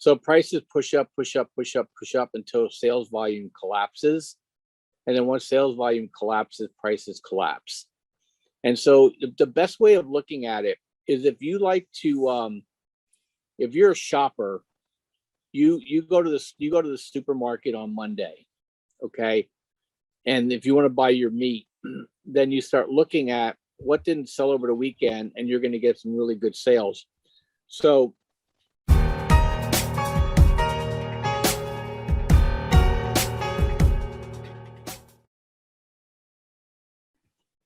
So prices push up, push up, push up, push up until sales volume collapses. And then once sales volume collapses, prices collapse. And so the best way of looking at it is if you like to, if you're a shopper, you go to the supermarket on Monday, okay? And if you want to buy your meat, then you start looking at what didn't sell over the weekend, and you're going to get some really good sales. So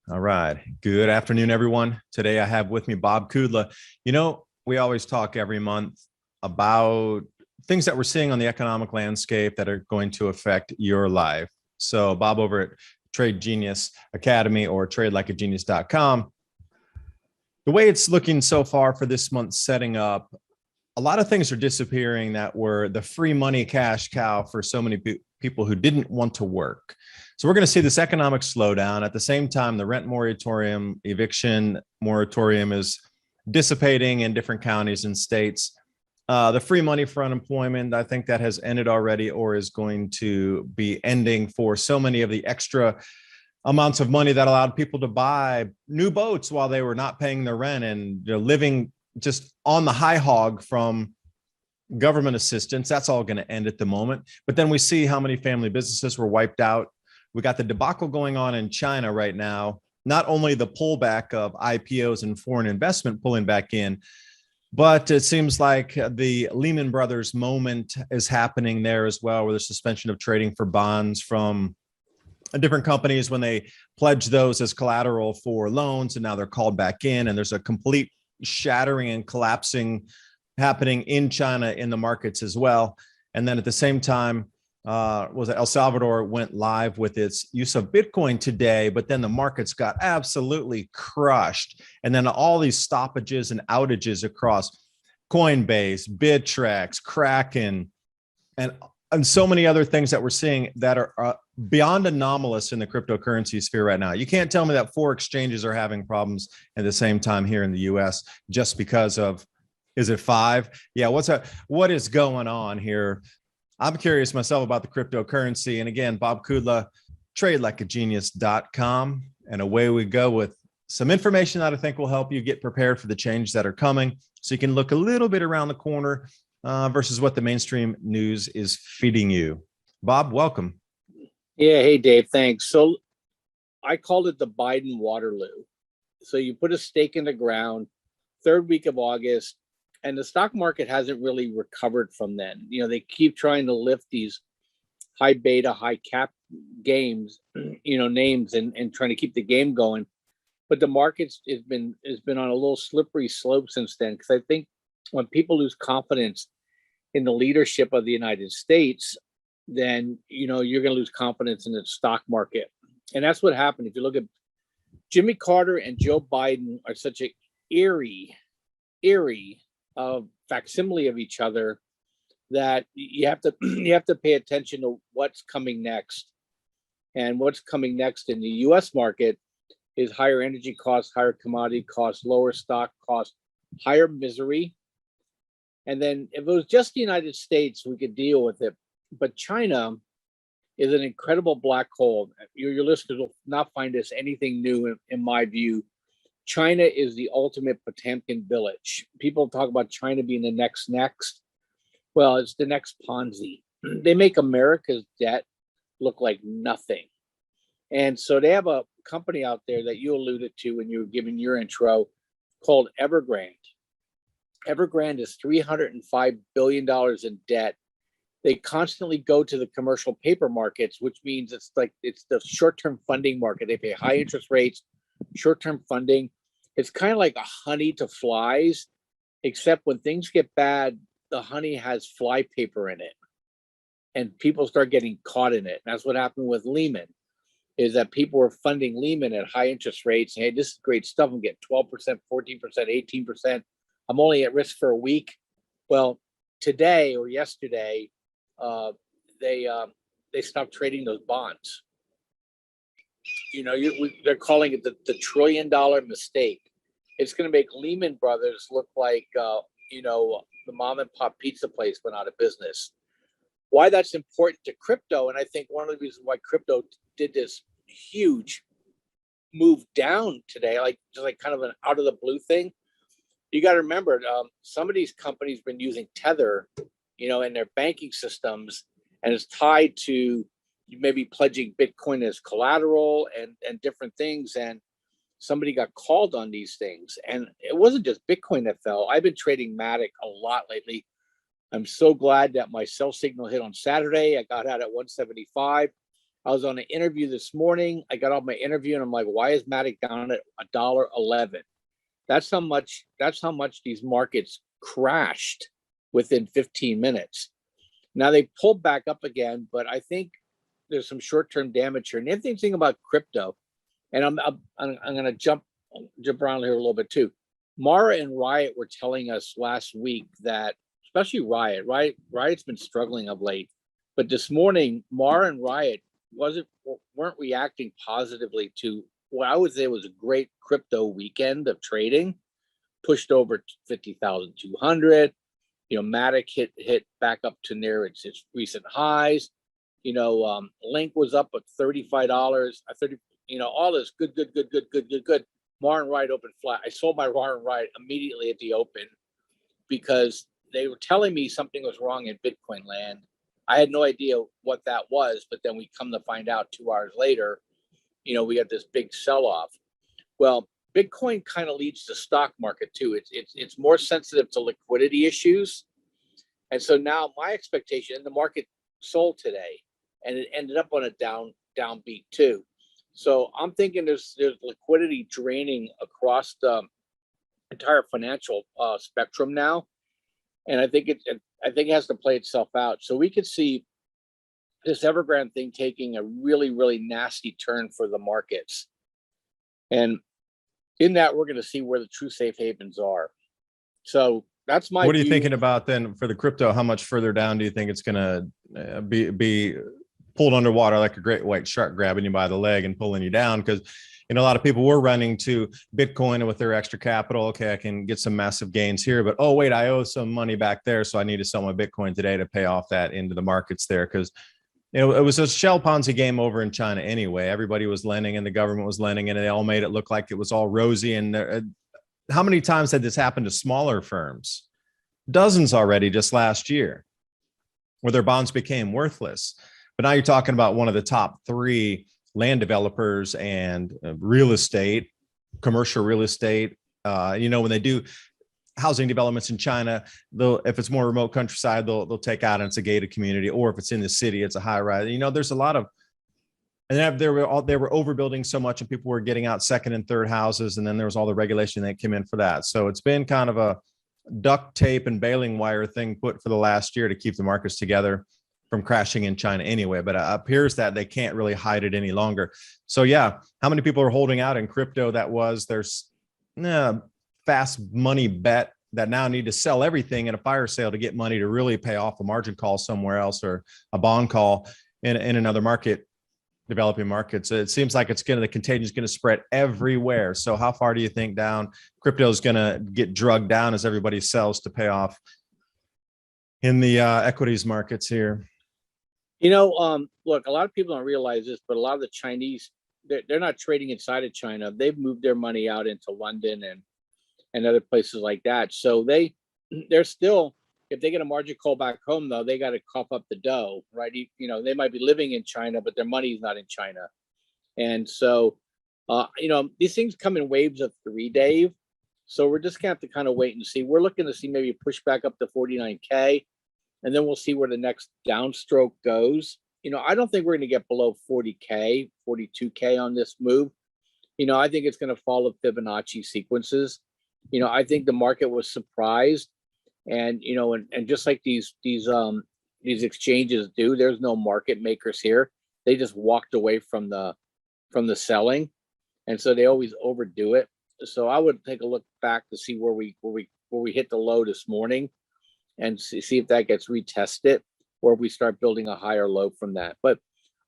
all right. Good afternoon, everyone. Today I have with me Bob Kudla. You know, we always talk every month about things that we're seeing on the economic landscape that are going to affect your life. So Bob over at Trade Genius Academy or tradelikeagenius.com. The way it's looking so far for this month setting up, a lot of things are disappearing that were the free money cash cow for so many people who didn't want to work. So we're going to see this economic slowdown. At the same time, the rent moratorium, eviction moratorium is dissipating in different counties and states. The free money for unemployment, I think that has ended already or is going to be ending for so many of the extra amounts of money that allowed people to buy new boats while they were not paying their rent and living just on the high hog from government assistance. That's all going to end at the moment. But then we see how many family businesses were wiped out. We got the debacle going on in China right now. Not only the pullback of IPOs and foreign investment pulling back in, but it seems like the Lehman Brothers moment is happening there as well, where there's suspension of trading for bonds from different companies when they pledge those as collateral for loans, and now they're called back in, and there's a complete shattering and collapsing happening in China in the markets as well. And then at the same time, El Salvador went live with its use of Bitcoin today, but then the markets got absolutely crushed. And then all these stoppages and outages across Coinbase, Bittrex, Kraken, and so many other things that we're seeing that are beyond anomalous in the cryptocurrency sphere right now. You can't tell me that 4 exchanges are having problems at the same time here in the US just because of, is it 5? Yeah, what is going on here? I'm curious myself about the cryptocurrency. And again, Bob Kudla, tradelikeagenius.com. And away we go with some information that I think will help you get prepared for the changes that are coming. So you can look a little bit around the corner versus what the mainstream news is feeding you. Bob, welcome. Yeah. Hey, Dave. Thanks. So I called it the Biden Waterloo. So you put a stake in the ground, 3rd week of August, and the stock market hasn't really recovered from then. You know, they keep trying to lift these high beta, high cap games, names and trying to keep the game going. But the market's has been on a little slippery slope since then. Because I think when people lose confidence in the leadership of the United States, then you're going to lose confidence in the stock market. And that's what happened. If you look at Jimmy Carter and Joe Biden are such an eerie facsimile of each other that you have to pay attention to what's coming next. And what's coming next in the US market is higher energy costs, higher commodity costs, lower stock costs, higher misery. And then if it was just the United States, we could deal with it. But China is an incredible black hole. Your listeners will not find this anything new in my view. China is the ultimate Potemkin village. People talk about China being the next. Well, it's the next Ponzi. They make America's debt look like nothing. And so they have a company out there that you alluded to when you were giving your intro called Evergrande. Evergrande is $305 billion in debt. They constantly go to the commercial paper markets, which means it's the short-term funding market. They pay high interest rates, short-term funding. It's kind of like a honey to flies, except when things get bad, the honey has fly paper in it and people start getting caught in it. And that's what happened with Lehman, is that people were funding Lehman at high interest rates. Hey, this is great stuff. I'm getting 12%, 14%, 18%. I'm only at risk for a week. Well, today or yesterday, they stopped trading those bonds. They're calling it the $1 trillion mistake. It's going to make Lehman Brothers look like the mom and pop pizza place went out of business. Why that's important to crypto, and I think one of the reasons why crypto did this huge move down today, like just like kind of an out of the blue thing. You got to remember, some of these companies been using Tether, in their banking systems, and it's tied to maybe pledging Bitcoin as collateral and different things. And somebody got called on these things, and it wasn't just Bitcoin that fell. I've been trading Matic a lot lately. I'm so glad that my sell signal hit on Saturday. I got out at 175. I was on an interview this morning. I got off my interview and I'm like, why is Matic down at $1.11? That's how much these markets crashed within 15 minutes. Now they pulled back up again, but I think there's some short-term damage here. And the other thing about crypto, and I'm going to jump around here a little bit too. Mara and Riot were telling us last week that, especially Riot's been struggling of late, but this morning Mara and Riot weren't reacting positively to what I would say was a great crypto weekend of trading, pushed over 50,200. Matic hit back up to near its recent highs. Link was up at $35. All this good. Mar and Riot opened flat. I sold my Mar and Riot immediately at the open because they were telling me something was wrong in Bitcoin land. I had no idea what that was, but then we come to find out 2 hours later, we got this big sell-off. Well, Bitcoin kind of leads the stock market too. It's more sensitive to liquidity issues. And so now my expectation, the market sold today and it ended up on a downbeat too. So I'm thinking there's liquidity draining across the entire financial spectrum now. And I think it has to play itself out. So we could see this Evergrande thing taking a really, really nasty turn for the markets. And in that, we're going to see where the true safe havens are. So that's my What are you view. thinking about then for the crypto? How much further down do you think it's going to be pulled underwater like a great white shark grabbing you by the leg and pulling you down? Because a lot of people were running to Bitcoin with their extra capital. Okay, I can get some massive gains here, but oh wait, I owe some money back there, so I need to sell my Bitcoin today to pay off that into the markets there. Because it was a shell Ponzi game over in China anyway. Everybody was lending and the government was lending, and they all made it look like it was all rosy. And how many times had this happened to smaller firms? Dozens already just last year, where their bonds became worthless. But now you're talking about one of the top 3 land developers and real estate, commercial real estate. When they do housing developments in China, if it's more remote countryside, they'll take out and it's a gated community, or if it's in the city, it's a high rise. There's a lot of, and they were overbuilding so much, and people were getting out second and third houses, and then there was all the regulation that came in for that. So it's been kind of a duct tape and baling wire thing put for the last year to keep the markets together from crashing in China anyway, but it appears that they can't really hide it any longer. So yeah, how many people are holding out in crypto? There's fast money bet that now need to sell everything in a fire sale to get money to really pay off a margin call somewhere else, or a bond call in another market, developing markets. So it seems like the contagion is going to spread everywhere. So how far do you think down crypto is going to get drugged down as everybody sells to pay off in the equities markets here? Look, a lot of people don't realize this, but a lot of the Chinese, they're not trading inside of China. They've moved their money out into London and other places like that. So they're still, if they get a margin call back home, though, they got to cough up the dough, right? They might be living in China, but their money is not in China. And so, these things come in waves of 3, Dave. So we're just going to have to kind of wait and see. We're looking to see maybe push back up to 49K. And then we'll see where the next downstroke goes. I don't think we're going to get below 40K, 42K on this move. I think it's going to follow Fibonacci sequences. I think the market was surprised, and just like these exchanges do, there's no market makers here. They just walked away from the selling, and so they always overdo it. So I would take a look back to see where we hit the low this morning, and see if that gets retested, or if we start building a higher low from that. But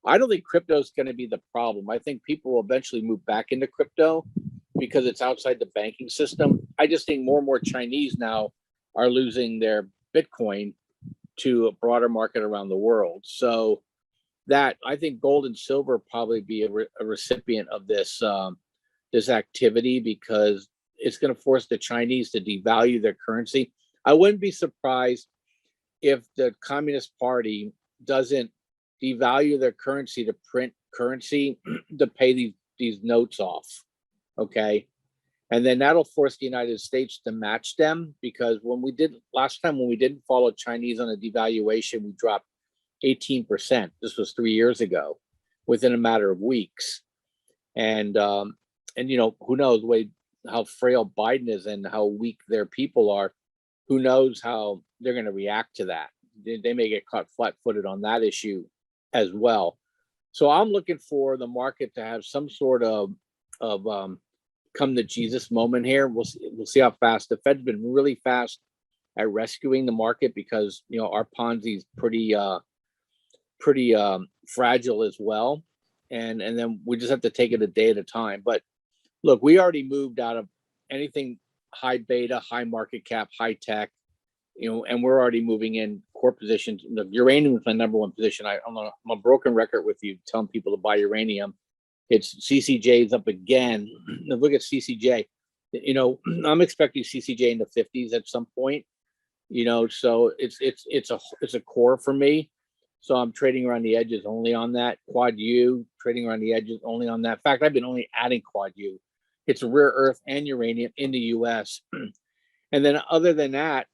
I don't think crypto is going to be the problem. I think people will eventually move back into crypto because it's outside the banking system. I just think more and more Chinese now are losing their Bitcoin to a broader market around the world. So that, I think gold and silver probably be a recipient of this this activity, because it's going to force the Chinese to devalue their currency. I wouldn't be surprised if the Communist Party doesn't devalue their currency to print currency to pay these notes off. Okay. And then that'll force the United States to match them, because last time when we didn't follow Chinese on a devaluation, we dropped 18%. This was 3 years ago, within a matter of weeks. And who knows how frail Biden is and how weak their people are. Who knows how they're going to react to that? They may get caught flat-footed on that issue as well. So I'm looking for the market to have some sort of come to Jesus moment here. We'll see how fast. The Fed's been really fast at rescuing the market, because our Ponzi's pretty fragile as well, and then we just have to take it a day at a time. But look, we already moved out of anything high beta, high market cap, high tech, and we're already moving in core positions. The uranium is my number one position. I'm a broken record with you telling people to buy uranium. It's CCJ's up again. Look at CCJ. I'm expecting CCJ in the 50s at some point. So it's a core for me. So I'm trading around the edges only on that. Quad U, trading around the edges only on that. In fact, I've been only adding Quad U. It's rare earth and uranium in the U.S. And then other than that,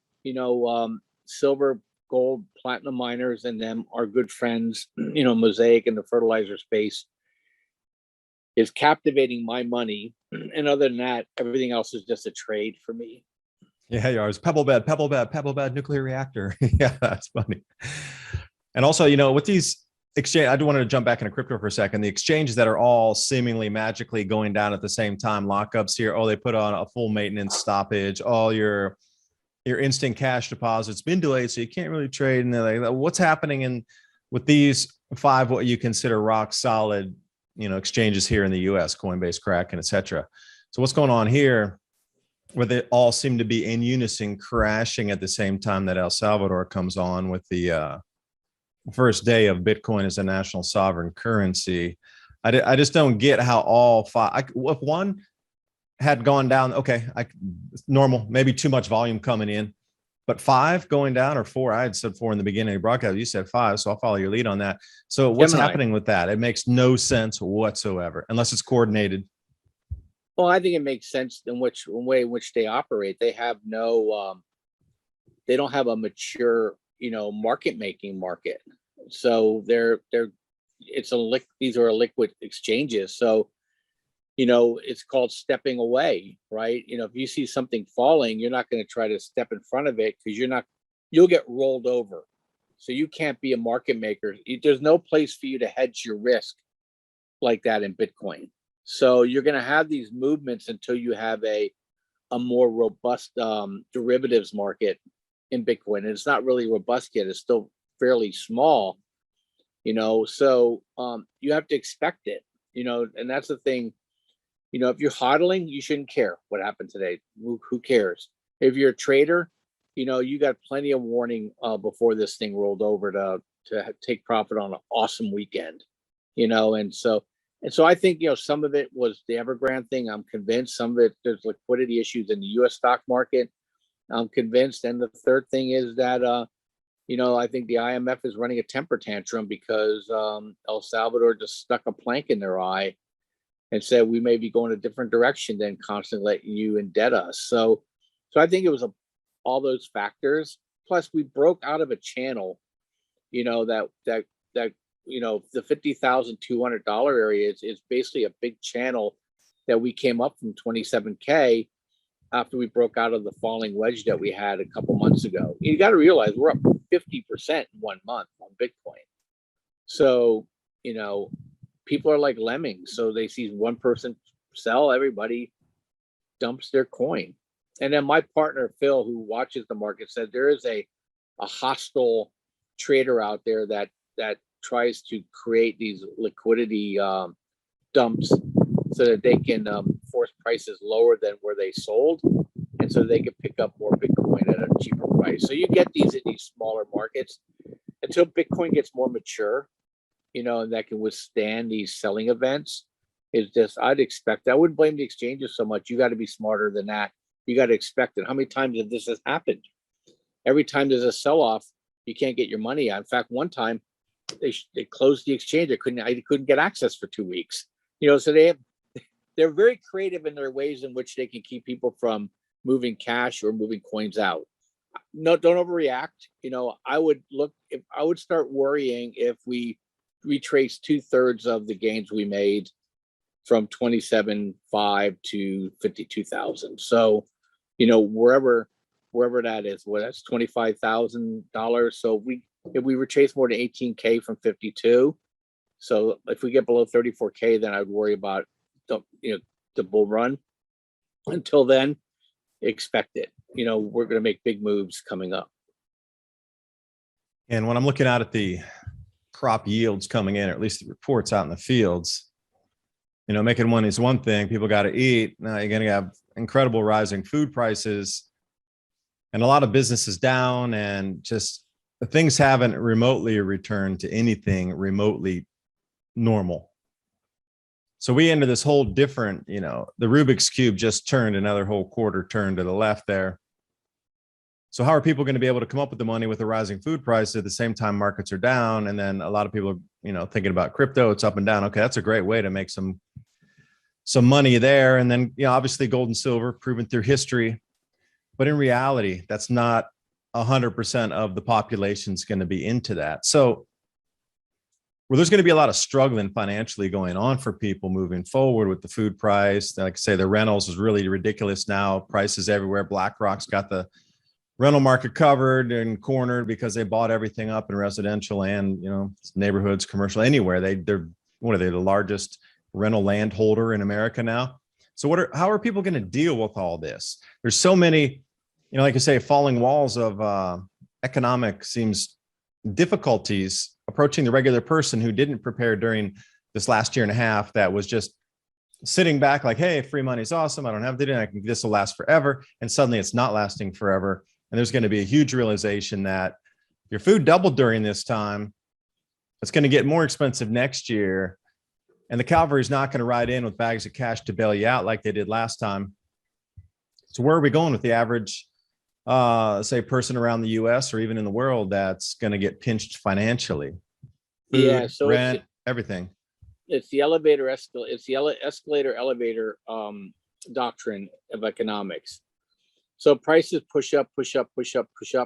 silver, gold, platinum miners, and them are good friends. Mosaic in the fertilizer space is captivating my money. And other than that, everything else is just a trade for me. Yeah, yours. Pebble bed, nuclear reactor. Yeah, that's funny. And also, with these exchange, I do want to jump back into crypto for a second. The exchanges that are all seemingly magically going down at the same time, lockups here. Oh, they put on a full maintenance stoppage. All your instant cash deposits been delayed, so you can't really trade. And they're like, what's happening with these 5 what you consider rock solid, exchanges here in the U.S., Coinbase, Kraken, etc. So what's going on here, where they all seem to be in unison crashing at the same time that El Salvador comes on with the first day of Bitcoin as a national sovereign currency? I just don't get how all 5, if one had gone down, okay, normal, maybe too much volume coming in, but 5 going down, or 4, I had said 4 in the beginning of the broadcast, you said 5, so I'll follow your lead on that. So what's happening with that? It makes no sense whatsoever, unless it's coordinated. Well, I think it makes sense in way in which they operate. They have they don't have a mature, market making market. So these are liquid exchanges. So, it's called stepping away, right? If you see something falling, you're not going to try to step in front of it, because you'll get rolled over. So you can't be a market maker. There's no place for you to hedge your risk like that in Bitcoin. So you're going to have these movements until you have a more robust derivatives market in Bitcoin. And it's not really robust yet. It's still fairly small, so you have to expect it, and that's the thing. If you're hodling, you shouldn't care what happened today. Who cares? If you're a trader, you got plenty of warning before this thing rolled over to take profit on an awesome weekend, and so I think, some of it was the Evergrande thing. I'm convinced some of it, there's liquidity issues in the U.S. stock market. I'm convinced. And the third thing is that, I think the IMF is running a temper tantrum because El Salvador just stuck a plank in their eye and said, we may be going a different direction than constantly letting you indebt us. So I think it was all those factors. Plus, we broke out of a channel, that the $50,200 area is basically a big channel that we came up from 27K after we broke out of the falling wedge that we had a couple months ago. You got to realize we're up 50% in 1 month on Bitcoin. So, people are like lemmings. So they see one person sell, everybody dumps their coin. And then my partner, Phil, who watches the market, said there is a hostile trader out there that tries to create these liquidity dumps so that they can force prices lower than where they sold. and so they could pick up more Bitcoin at a cheaper price. So you get these in these smaller markets until Bitcoin gets more mature, and that can withstand these selling events. Is just, I'd expect, I wouldn't blame the exchanges so much. You got to be smarter than that. You got to expect it. How many times have this has happened? Every time there's a sell-off, you can't get your money out. In fact, one time they closed the exchange. I couldn't get access for 2 weeks. So they're very creative in their ways in which they can keep people from moving cash or moving coins out. No, don't overreact. I would start worrying if we retrace 2/3 of the gains we made from 27.5 to 52,000. So, wherever that is, that's $25,000. So if we retrace more than 18K from 52, so if we get below 34K, then I'd worry about the bull run. Until then, expect it. We're going to make big moves coming up. And when I'm looking out at the crop yields coming in, or at least the reports out in the fields, making one is one thing. People got to eat. Now you're going to have incredible rising food prices and a lot of businesses down, and just things haven't remotely returned to anything remotely normal. So we enter this whole different, the Rubik's Cube just turned another whole quarter turn to the left there. So how are people going to be able to come up with the money with the rising food price at the same time markets are down? And then a lot of people are, thinking about crypto, it's up and down. Okay, that's a great way to make some money there. And then, obviously gold and silver proven through history, but in reality, that's not 100% of the population's going to be into that. So there's going to be a lot of struggling financially going on for people moving forward with the food price. Like I say, the rentals is really ridiculous now. Prices everywhere. BlackRock's got the rental market covered and cornered because they bought everything up in residential and, neighborhoods, commercial, anywhere. They're the largest rental land holder in America now. So how are people going to deal with all this? There's so many, like I say, falling walls of economic difficulties approaching the regular person who didn't prepare during this last year and a half, that was just sitting back like, hey, free money's awesome. I don't have to do it. This will last forever. And suddenly it's not lasting forever. And there's going to be a huge realization that your food doubled during this time. It's going to get more expensive next year. And the cavalry's not going to ride in with bags of cash to bail you out like they did last time. So where are we going with the average, say, person around the U.S. or even in the world that's going to get pinched financially? Food, So rent, everything. It's the escalator elevator doctrine of economics. So prices push up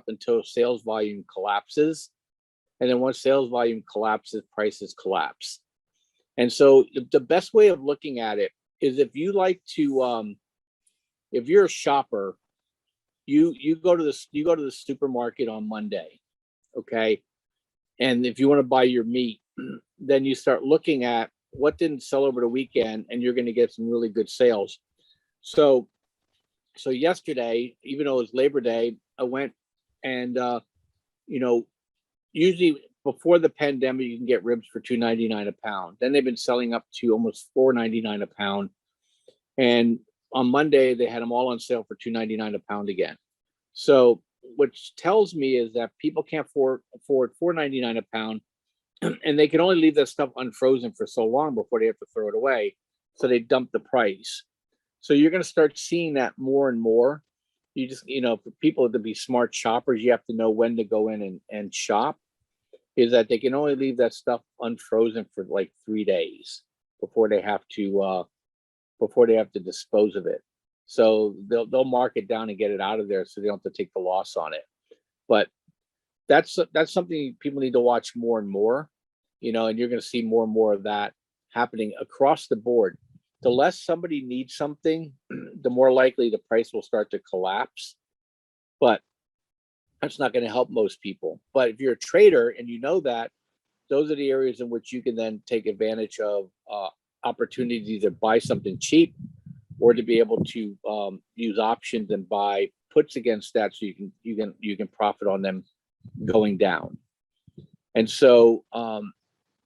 until sales volume collapses. And then once sales volume collapses, prices collapse. And so the best way of looking at it is, if you like to, if you're a shopper, you go to the supermarket on Monday, okay? And if you want to buy your meat, then you start looking at what didn't sell over the weekend, and you're going to get some really good sales. So yesterday, even though it was Labor Day, I went and usually before the pandemic, you can get ribs for $2.99 a pound. Then they've been selling up to almost $4.99 a pound. And on Monday, they had them all on sale for $2.99 a pound again. So which tells me is that people can't afford $4.99 a pound, and they can only leave that stuff unfrozen for so long before they have to throw it away. So they dump the price. So you're going to start seeing that more and more. You just, for people to be smart shoppers, you have to know when to go in and shop. Is that they can only leave that stuff unfrozen for like 3 days before they have to dispose of it. So they'll mark it down and get it out of there, so they don't have to take the loss on it. But that's something people need to watch more and more, and you're going to see more and more of that happening across the board. The less somebody needs something, the more likely the price will start to collapse. But that's not going to help most people. But if you're a trader and you know that, those are the areas in which you can then take advantage of opportunities to either buy something cheap or to be able to use options and buy puts against that, so you can profit on them going down. And so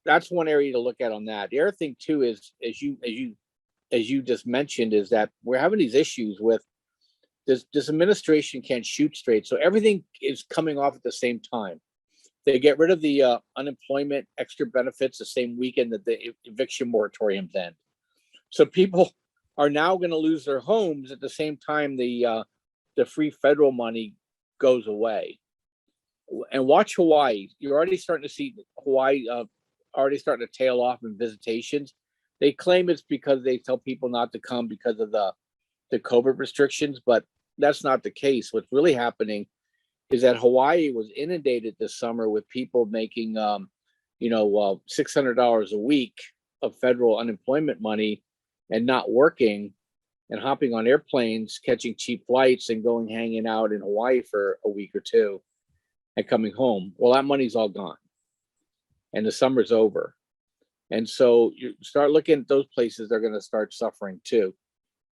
that's one area to look at on that. The other thing too is, as you just mentioned, is that we're having these issues with this administration can't shoot straight. So everything is coming off at the same time. They get rid of the unemployment extra benefits the same weekend that the eviction moratoriums end. So people are now going to lose their homes at the same time the free federal money goes away. And watch Hawaii. You're already starting to see Hawaii already starting to tail off in visitations. They claim it's because they tell people not to come because of the COVID restrictions, but that's not the case. What's really happening is that Hawaii was inundated this summer with people making, $600 a week of federal unemployment money and not working and hopping on airplanes, catching cheap flights and going hanging out in Hawaii for a week or two and coming home. Well, that money's all gone and the summer's over. And so you start looking at those places, they're going to start suffering too.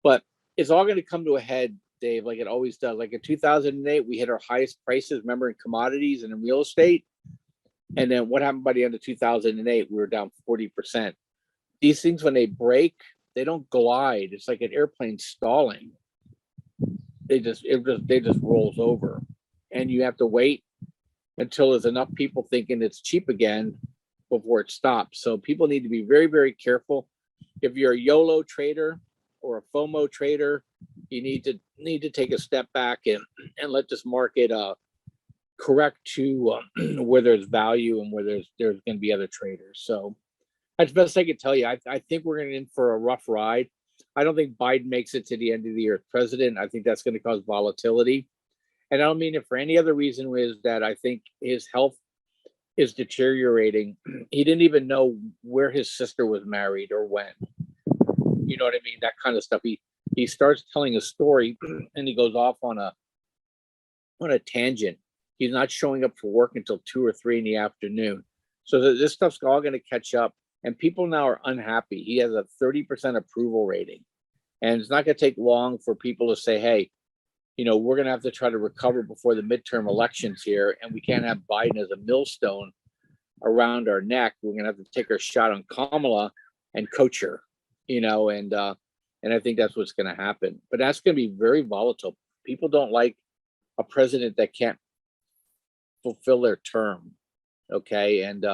But it's all going to come to a head, Dave, like it always does. Like in 2008, we hit our highest prices, remember, in commodities and in real estate. And then what happened by the end of 2008? We were down 40%. These things, when they break, they don't glide. It's like an airplane stalling. It just rolls over. And you have to wait until there's enough people thinking it's cheap again before it stops. So people need to be very, very careful. If you're a YOLO trader or a FOMO trader, you need to take a step back and let this market correct to where there's value and where there's going to be other traders. So that's the best I can tell you. I think we're going to in for a rough ride. I don't think Biden makes it to the end of the year as president. I think that's going to cause volatility. And I don't mean it for any other reason, is that I think his health is deteriorating. He didn't even know where his sister was married or when. You know what I mean? That kind of stuff. He starts telling a story and he goes off on a tangent. He's not showing up for work until 2 or 3 in the afternoon. So this stuff's all going to catch up, and people now are unhappy. He has a 30% approval rating, and it's not going to take long for people to say, hey, we're going to have to try to recover before the midterm elections here, and we can't have Biden as a millstone around our neck. We're going to have to take our shot on Kamala and coach her, and I think that's what's going to happen. But that's going to be very volatile. People don't like a president that can't fulfill their term. Okay. And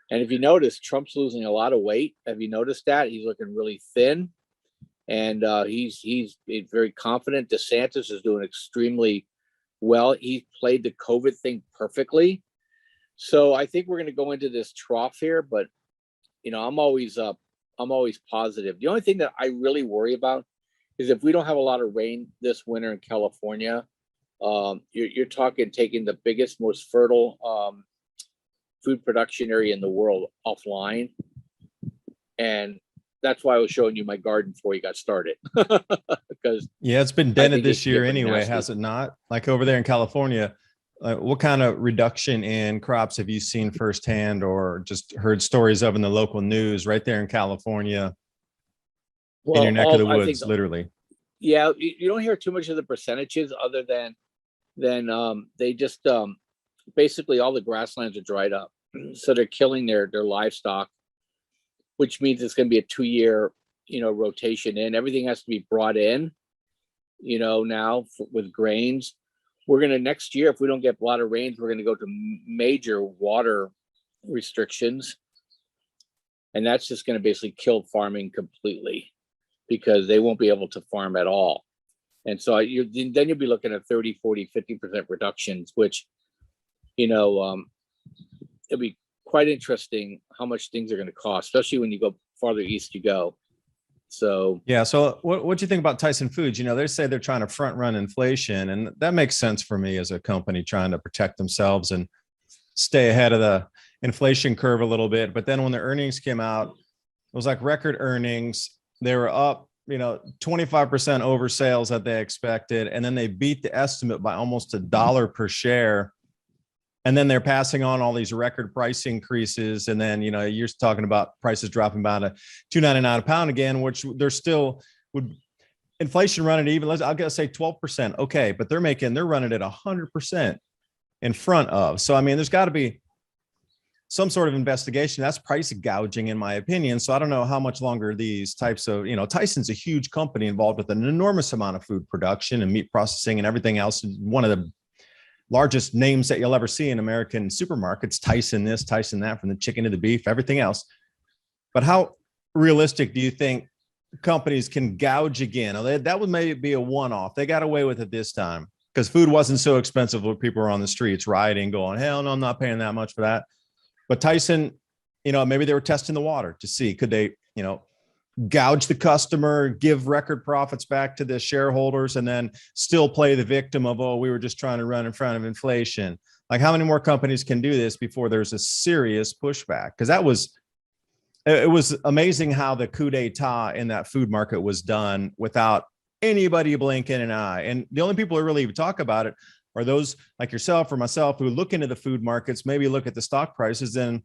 if you notice, Trump's losing a lot of weight. Have you noticed that? He's looking really thin. And he's very confident. DeSantis is doing extremely well. He played the COVID thing perfectly. So I think we're going to go into this trough here, but I'm always positive. The only thing that I really worry about is if we don't have a lot of rain this winter in California, you're talking taking the biggest, most fertile food production area in the world offline. And that's why I was showing you my garden before you got started. Because it's been dented this year anyway, has it not? Like over there in California, what kind of reduction in crops have you seen firsthand or just heard stories of in the local news right there in California, in your neck of the woods, literally? Yeah, you don't hear too much of the percentages other than they just basically all the grasslands are dried up. So they're killing their livestock, which means it's going to be a 2-year, rotation in. Everything has to be brought in, now with grains. We're going to next year, if we don't get a lot of rains, we're going to go to major water restrictions. And that's just going to basically kill farming completely because they won't be able to farm at all. And so then you'll be looking at 30, 40, 50% reductions, which, it'll be quite interesting how much things are going to cost, especially when you go farther east you go. So so what do you think about Tyson Foods? They say they're trying to front run inflation, and that makes sense for me as a company trying to protect themselves and stay ahead of the inflation curve a little bit. But then when the earnings came out, it was like record earnings. They were up 25% over sales that they expected, and then they beat the estimate by almost $1 per share. And then they're passing on all these record price increases. And then, you're talking about prices dropping by to $2.99 a pound again, which they're still would inflation running even, I'll gotta say 12%. Okay. But they're running at 100% in front of. So, I mean, there's gotta be some sort of investigation. That's price gouging, in my opinion. So I don't know how much longer these types of, Tyson's a huge company involved with an enormous amount of food production and meat processing and everything else. One of the largest names that you'll ever see in American supermarkets, Tyson this, Tyson that, from the chicken to the beef, everything else. But how realistic do you think companies can gouge again? That would maybe be a one-off. They got away with it this time because food wasn't so expensive when people were on the streets rioting, going, hell no, I'm not paying that much for that. But Tyson, maybe they were testing the water to see, could they, gouge the customer, give record profits back to the shareholders, and then still play the victim of, oh, we were just trying to run in front of inflation. Like, how many more companies can do this before there's a serious pushback? Because it was amazing how the coup d'etat in that food market was done without anybody blinking an eye. And the only people who really even talk about it are those like yourself or myself who look into the food markets, maybe look at the stock prices, and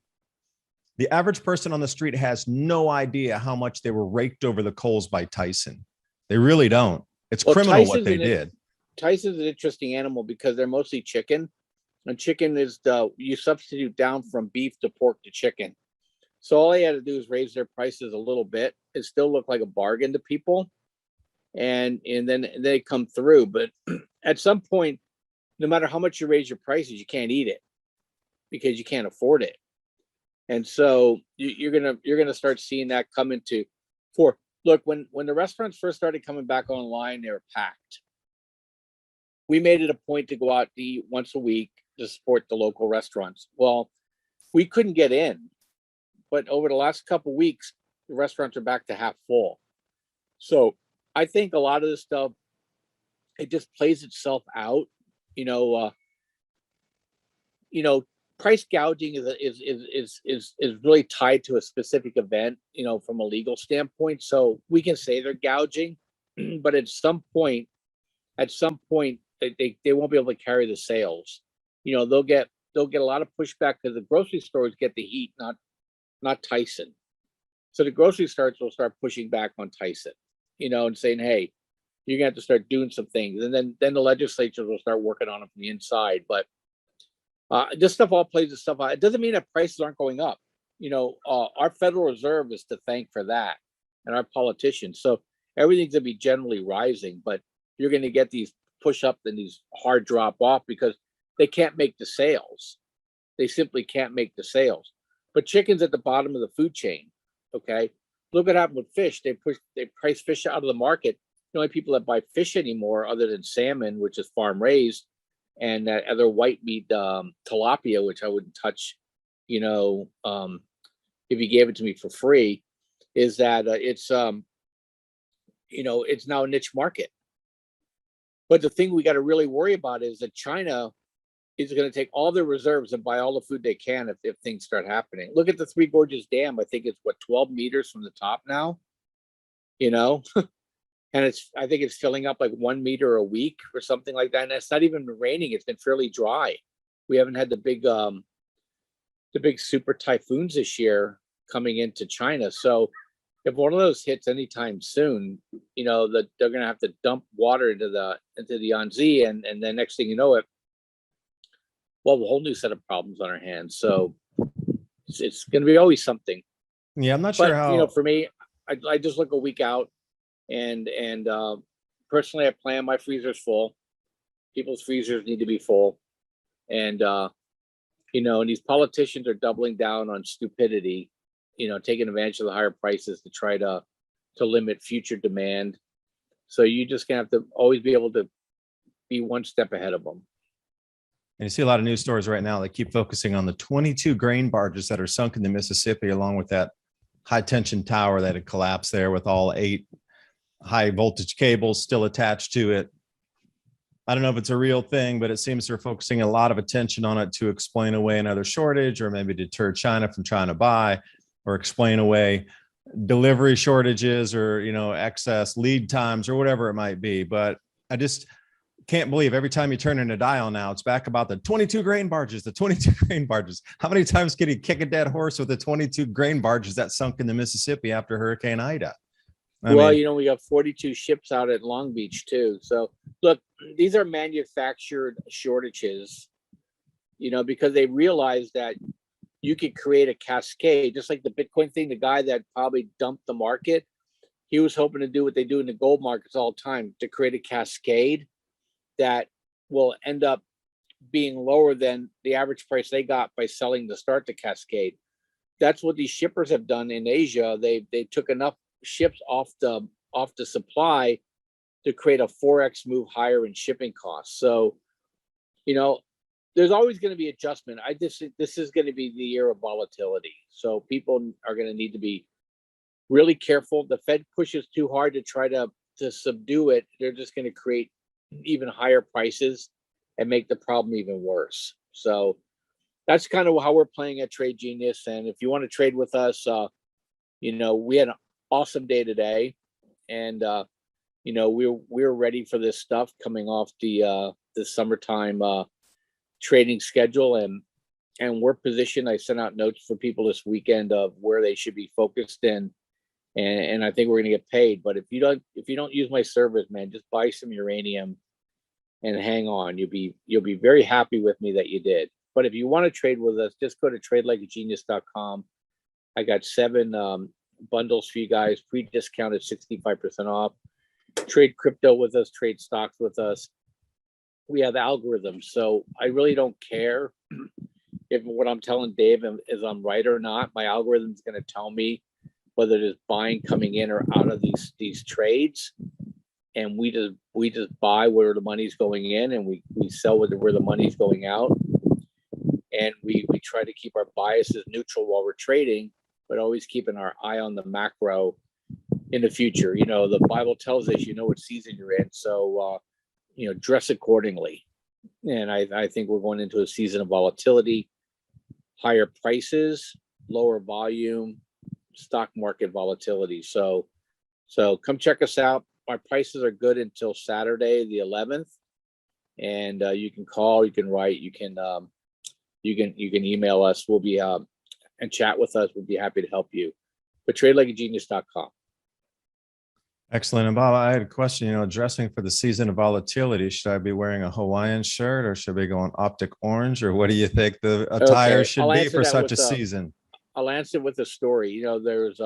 the average person on the street has no idea how much they were raked over the coals by Tyson. They really don't. It's criminal what they did. Tyson's an interesting animal because they're mostly chicken, and chicken is you substitute down from beef to pork to chicken. So all they had to do is raise their prices a little bit. It still looked like a bargain to people, and then they come through. But at some point, no matter how much you raise your prices, you can't eat it because you can't afford it. And so you're gonna start seeing that come into for. Look, when the restaurants first started coming back online, they were packed. We made it a point to go out to eat once a week to support the local restaurants. Well, we couldn't get in, but over the last couple of weeks, the restaurants are back to half full. So I think a lot of this stuff, it just plays itself out. Price gouging is really tied to a specific event, from a legal standpoint. So we can say they're gouging, but at some point, they won't be able to carry the sales. They'll get a lot of pushback because the grocery stores get the heat, not Tyson. So the grocery stores will start pushing back on Tyson, and saying, hey, you're gonna have to start doing some things. And then the legislatures will start working on it from the inside. But this stuff all plays this stuff out. It doesn't mean that prices aren't going up. Our Federal Reserve is to thank for that, and our politicians. So everything's gonna be generally rising, but you're gonna get these push up and these hard drop off because they can't make the sales. They simply can't make the sales. But chicken's at the bottom of the food chain. Okay, look what happened with fish. They price fish out of the market. The only people that buy fish anymore, other than salmon, which is farm raised, and that other white meat, tilapia, which I wouldn't touch, if you gave it to me for free, is that it's now a niche market. But the thing we got to really worry about is that China is going to take all their reserves and buy all the food they can if things start happening. Look at the Three Gorges Dam. I think it's 12 meters from the top now, and I think it's filling up like 1 meter a week or something like that. And it's not even raining. It's been fairly dry. We haven't had the big super typhoons this year coming into China. So if one of those hits anytime soon, that they're going to have to dump water into the Yangtze, and then next thing you know it, well, a whole new set of problems on our hands. So it's going to be always something. Yeah, I'm not sure how. For me, I just look a week out, and personally, I plan my freezer's full. People's freezers need to be full, and and these politicians are doubling down on stupidity. Taking advantage of the higher prices to try to limit future demand. So you just gonna have to always be able to be one step ahead of them. And you see a lot of news stories right now that keep focusing on the 22 grain barges that are sunk in the Mississippi, along with that high tension tower that had collapsed there with all 8 high voltage cables still attached to it. I don't know if it's a real thing, but it seems they're focusing a lot of attention on it to explain away another shortage, or maybe deter China from trying to buy, or explain away delivery shortages, or, excess lead times, or whatever it might be. But I just can't believe every time you turn in a dial now, it's back about the 22 grain barges, the 22 grain barges. How many times can you kick a dead horse with the 22 grain barges that sunk in the Mississippi after Hurricane Ida? I mean, we got 42 ships out at Long Beach too. So look, these are manufactured shortages, because they realize that you could create a cascade, just like the Bitcoin thing. The guy that probably dumped the market, he was hoping to do what they do in the gold markets all the time, to create a cascade that will end up being lower than the average price they got by selling to start the cascade. That's what these shippers have done in Asia. They took enough ships off the supply to create a 4x move higher in shipping costs. So, there's always going to be adjustment. I just think this is going to be the year of volatility. So people are going to need to be really careful. The Fed pushes too hard to try to subdue it. They're just going to create even higher prices and make the problem even worse. So that's kind of how we're playing at Trade Genius. And if you want to trade with us, we had an awesome day today, and we're ready for this stuff coming off the summertime trading schedule, and we're positioned. I sent out notes for people this weekend of where they should be focused in, and I think we're going to get paid. But if you don't use my service, man, just buy some uranium and hang on. You'll be very happy with me that you did. But if you want to trade with us, just go to tradelikeagenius.com. I got 7 bundles for you guys, pre-discounted 65% off. Trade crypto with us, trade stocks with us. We have algorithms, so I really don't care if what I'm telling Dave is I'm right or not. My algorithm is going to tell me whether there's buying coming in or out of these trades, and we just buy where the money's going in, and we sell where the money's going out, and we try to keep our biases neutral while we're trading, but always keeping our eye on the macro in the future. The Bible tells us what season you're in, so dress accordingly. And I think we're going into a season of volatility, higher prices, lower volume, stock market volatility. So come check us out. Our prices are good until Saturday, the 11th. And you can call, you can write, you can email us. We'll be and chat with us. We'll be happy to help you. But tradelikeagenius.com. Excellent. And Bob, I had a question, dressing for the season of volatility. Should I be wearing a Hawaiian shirt, or should we go on optic orange, or what do you think the attire should be for such a season? I'll answer with a story. There was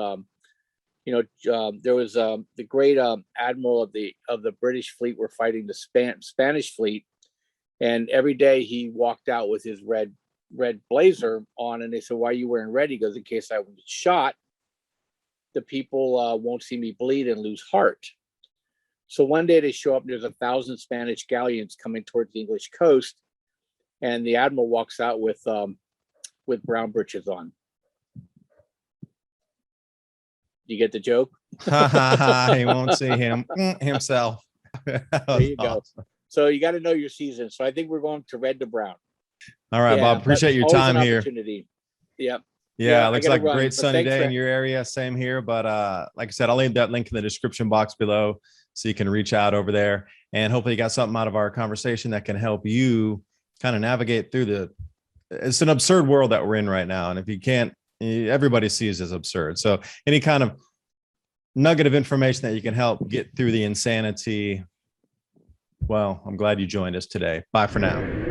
the great admiral of the British fleet were fighting the Spanish fleet, and every day he walked out with his red blazer on, and they said, "Why are you wearing red?" He goes, "In case I was shot, the people won't see me bleed and lose heart." So one day they show up, and there's 1,000 Spanish galleons coming towards the English coast, and the admiral walks out with brown breeches on. You get the joke? He won't see himself. There you go. Awesome. So you got to know your season. So I think we're going to red to brown. All right, Bob. Appreciate your time here. Yep. Yeah, looks like a great sunny day in your area. Same here. But like I said, I'll leave that link in the description box below so you can reach out over there. And hopefully you got something out of our conversation that can help you kind of navigate through it's an absurd world that we're in right now. And if you can't, everybody sees as absurd. So any kind of nugget of information that you can help get through the insanity, well, I'm glad you joined us today. Bye for now.